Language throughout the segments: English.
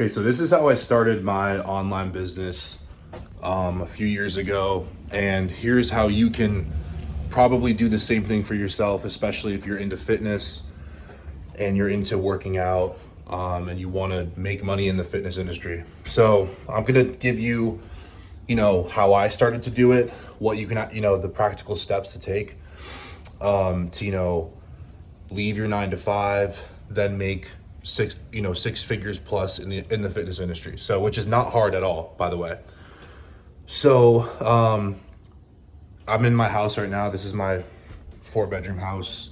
Okay, so this is how I started my online business a few years ago, and here's how you can probably do the same thing for yourself, especially if you're into fitness and you're into working out, and you want to make money in the fitness industry. So I'm gonna give you, how I started to do it, what you can, the practical steps to take, to leave your 9 to 5, then make six figures plus in the fitness industry. So, which is not hard at all, by the way. So, I'm in my house right now. This is my 4-bedroom house.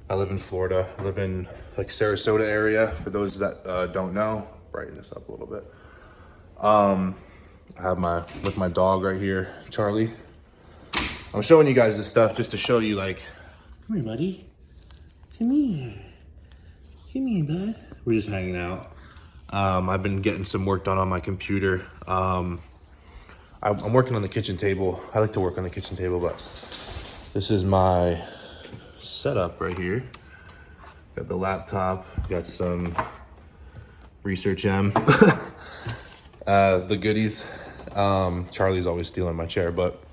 I live in Florida. I live in like Sarasota area. For those that don't know, brighten this up a little bit. I have my dog right here, Charlie. I'm showing you guys this stuff just to show you, like, come here, buddy. Come here. Come here, bud. We're just hanging out. I've been getting some work done on my computer. I'm working on the kitchen table. I like to work on the kitchen table, but this is my setup right here. Got the laptop, got some Research M, the goodies. Charlie's always stealing my chair, but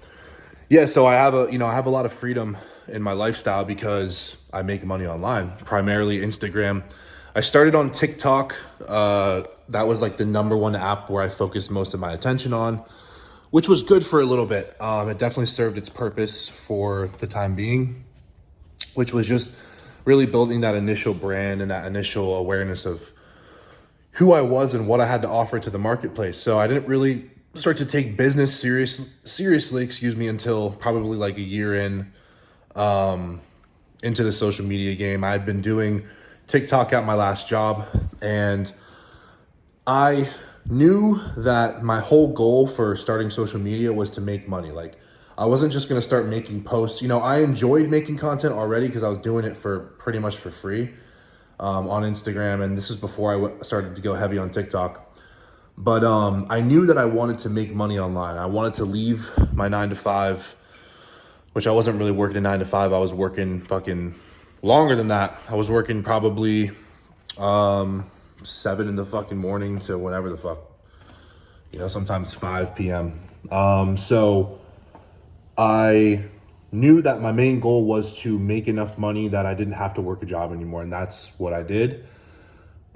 yeah, so I have a lot of freedom in my lifestyle because I make money online, primarily Instagram. I started on TikTok. That was like the #1 app where I focused most of my attention on, which was good for a little bit. It definitely served its purpose for the time being, which was just really building that initial brand and that initial awareness of who I was and what I had to offer to the marketplace. So I didn't really start to take business seriously, until probably like a year into the social media game. I'd been doing TikTok at my last job, and I knew that my whole goal for starting social media was to make money. Like, I wasn't just going to start making posts. I enjoyed making content already because I was doing it for pretty much for free on Instagram, and this is before I started to go heavy on TikTok. But I knew that I wanted to make money online. I wanted to leave my 9 to 5, which I wasn't really working a 9 to 5. I was working fucking longer than that. I was working probably 7 in the fucking morning to whenever the fuck, sometimes 5 p.m. So I knew that my main goal was to make enough money that I didn't have to work a job anymore, and that's what I did.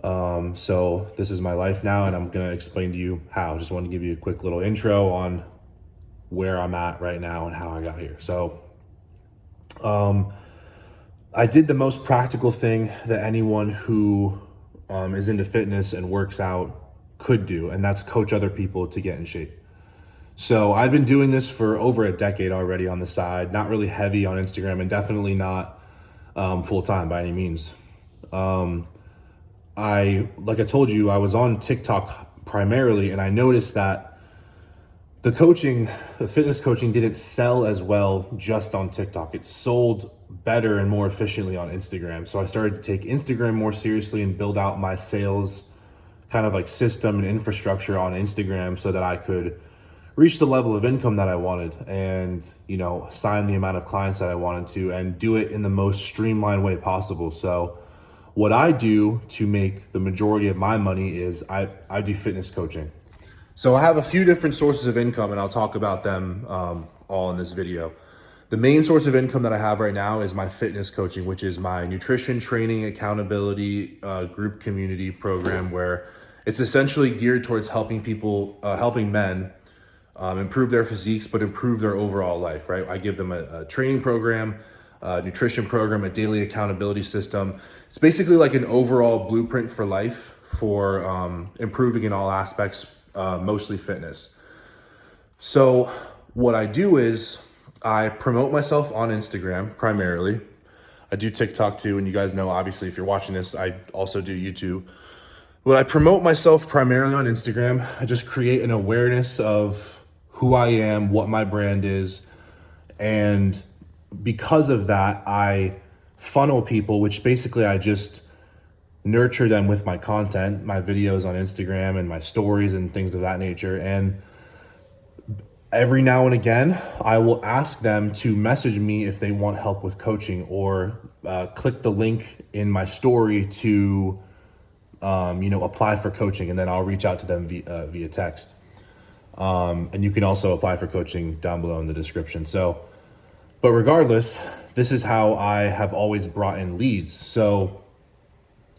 So this is my life now, and I'm going to explain to you how. I just want to give you a quick little intro on where I'm at right now and how I got here. So, I did the most practical thing that anyone who, is into fitness and works out could do, and that's coach other people to get in shape. So I've been doing this for over a decade already on the side, not really heavy on Instagram, and definitely not, full time by any means. Like I told you, I was on TikTok primarily, and I noticed that the fitness coaching didn't sell as well just on TikTok. It sold better and more efficiently on Instagram. So I started to take Instagram more seriously and build out my sales kind of like system and infrastructure on Instagram so that I could reach the level of income that I wanted and, sign the amount of clients that I wanted to and do it in the most streamlined way possible. So what I do to make the majority of my money is I do fitness coaching. So I have a few different sources of income, and I'll talk about them all in this video. The main source of income that I have right now is my fitness coaching, which is my nutrition training accountability group community program, where it's essentially geared towards helping men improve their physiques, but improve their overall life, right? I give them a training program, a nutrition program, a daily accountability system. It's basically like an overall blueprint for life for improving in all aspects, mostly fitness. So what I do is I promote myself on Instagram primarily. I do TikTok too, and you guys know, obviously, if you're watching this, I also do YouTube. But I promote myself primarily on Instagram. I just create an awareness of who I am, what my brand is, and because of that, I funnel people, which basically I just nurture them with my content, my videos on Instagram and my stories and things of that nature. And every now and again, I will ask them to message me if they want help with coaching, or click the link in my story to apply for coaching, and then I'll reach out to them via text. And you can also apply for coaching down below in the description. So, but regardless, this is how I have always brought in leads. So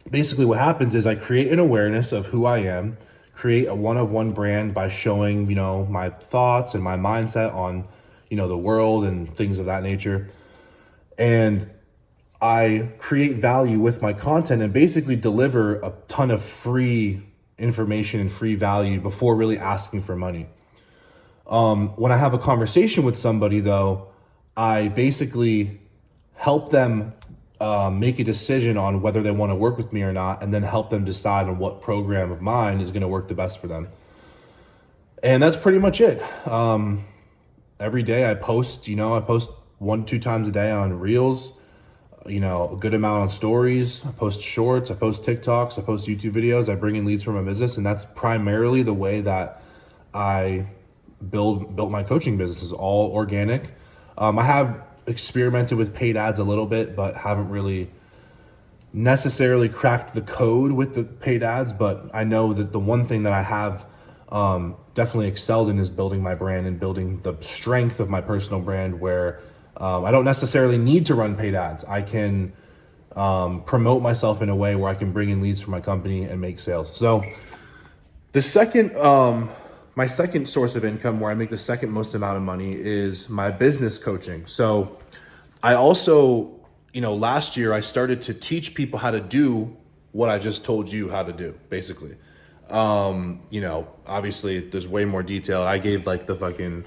basically what happens is I create an awareness of who I am, create a one-of-one brand by showing, my thoughts and my mindset on, the world and things of that nature. And I create value with my content and basically deliver a ton of free information and free value before really asking for money. When I have a conversation with somebody though, I basically help them make a decision on whether they want to work with me or not, and then help them decide on what program of mine is going to work the best for them. And that's pretty much it. Every day I post, I post 1-2 times a day on Reels, a good amount on stories. I post shorts, I post TikToks, I post YouTube videos. I bring in leads for my business, and that's primarily the way that I built my coaching business, is all organic. I have experimented with paid ads a little bit, but haven't really necessarily cracked the code with the paid ads. But I know that the one thing that I have definitely excelled in is building my brand and building the strength of my personal brand, where I don't necessarily need to run paid ads. I can promote myself in a way where I can bring in leads for my company and make sales. So the second, my second source of income, where I make the second most amount of money, is my business coaching. So I also, last year I started to teach people how to do what I just told you how to do, basically. Obviously there's way more detail. I gave like the fucking,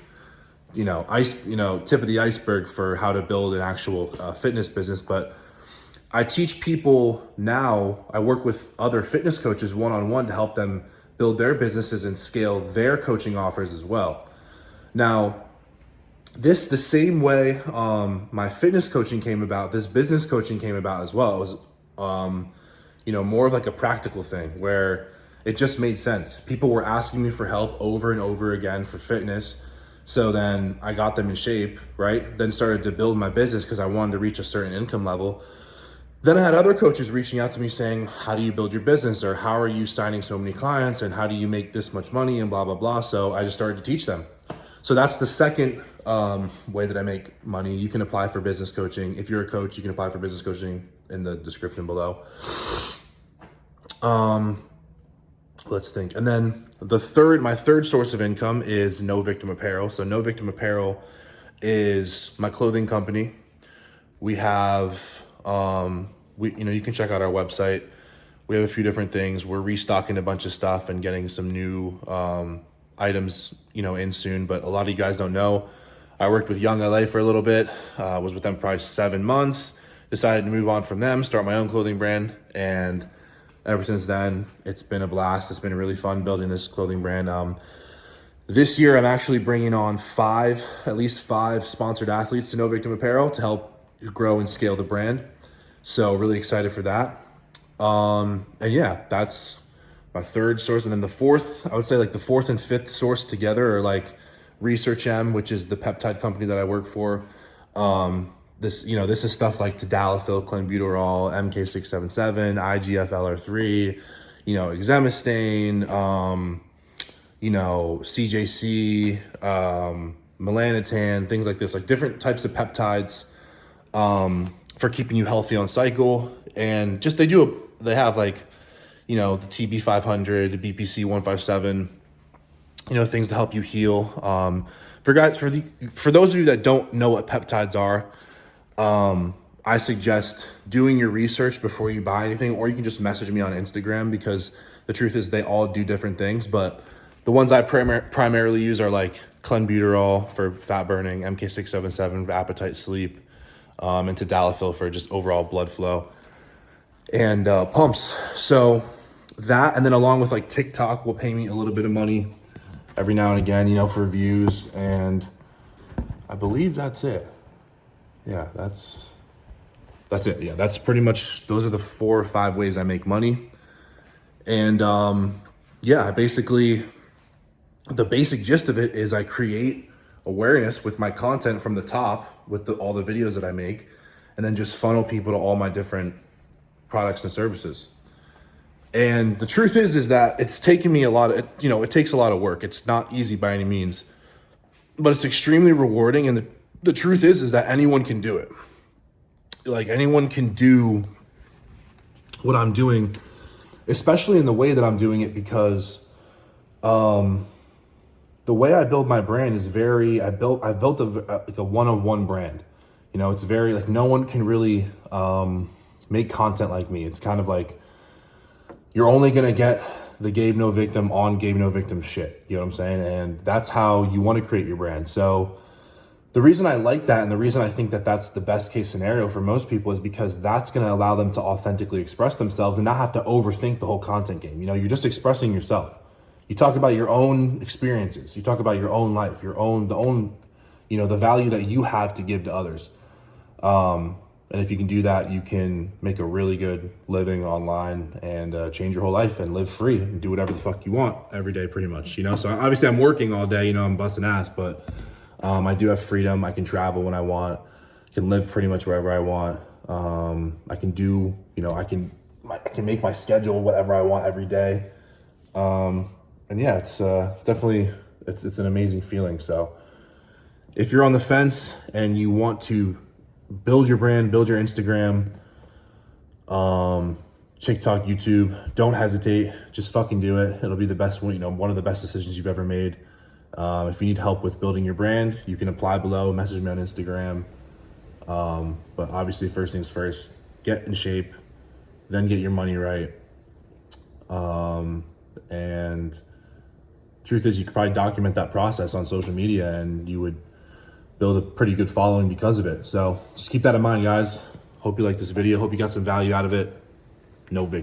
tip of the iceberg for how to build an actual fitness business. But I teach people now, I work with other fitness coaches one-on-one to help them build their businesses and scale their coaching offers as well. Now, the same way my fitness coaching came about, this business coaching came about as well. It was, more of like a practical thing where it just made sense. People were asking me for help over and over again for fitness. So then I got them in shape, right? Then started to build my business because I wanted to reach a certain income level. Then I had other coaches reaching out to me saying, how do you build your business? Or how are you signing so many clients? And how do you make this much money? And blah, blah, blah. So I just started to teach them. So that's the second way that I make money. You can apply for business coaching. If you're a coach, you can apply for business coaching in the description below. Let's think. And then my third source of income is No Victim Apparel. So No Victim Apparel is my clothing company. We have, you can check out our website. We have a few different things. We're restocking a bunch of stuff and getting some new items, in soon. But a lot of you guys don't know, I worked with Young LA for a little bit. Was with them probably 7 months. Decided to move on from them, start my own clothing brand, and ever since then, it's been a blast. It's been really fun building this clothing brand. This year, I'm actually bringing on at least five sponsored athletes to No Victim Apparel to help grow and scale the brand. So really excited for that. And yeah, that's my third source. And then the fourth, I would say like the fourth and fifth source together are like Research M, which is the peptide company that I work for. This is stuff like tadalafil, clenbuterol, MK677, IGF-LR3, exemestane, CJC, melanotan, things like this, like different types of peptides for keeping you healthy on cycle. And just they have like, the TB500, the BPC157, things to help you heal. For those of you that don't know what peptides are, I suggest doing your research before you buy anything, or you can just message me on Instagram, because the truth is they all do different things. But the ones I primarily use are like clenbuterol for fat burning, MK677 for appetite, sleep, and tadalafil for just overall blood flow and pumps. So that, and then along with like TikTok will pay me a little bit of money every now and again, for views, and I believe that's it. Yeah, that's it. Yeah, that's pretty much, those are the 4 or 5 ways I make money. And basically the basic gist of it is I create awareness with my content from the top with all the videos that I make, and then just funnel people to all my different products and services. And the truth is that it's taken me a lot of, it takes a lot of work. It's not easy by any means, but it's extremely rewarding. And the truth is that anyone can do it. Like, anyone can do what I'm doing, especially in the way that I'm doing it, because the way I build my brand is I've built like a one-of-one brand. It's very like, no one can really make content like me. It's kind of like, you're only going to get the Gabe No Victim on Gabe No Victim shit. You know what I'm saying? And that's how you want to create your brand. So the reason I like that, and the reason I think that that's the best case scenario for most people, is because that's going to allow them to authentically express themselves and not have to overthink the whole content game. You're just expressing yourself. You talk about your own experiences. You talk about your own life, the value that you have to give to others. And if you can do that, you can make a really good living online and change your whole life and live free and do whatever the fuck you want every day, pretty much. So obviously I'm working all day, I'm busting ass, but I do have freedom. I can travel when I want. I can live pretty much wherever I want. I can do, I can make my schedule whatever I want every day. And yeah, it's definitely, it's an amazing feeling. So if you're on the fence and you want to build your brand, build your Instagram, TikTok, YouTube, don't hesitate. Just fucking do it. It'll be the best one, one of the best decisions you've ever made. If you need help with building your brand, you can apply below, message me on Instagram. But obviously, first things first, get in shape, then get your money right. And truth is, you could probably document that process on social media and you would build a pretty good following because of it. So just keep that in mind, guys. Hope you like this video. Hope you got some value out of it. No big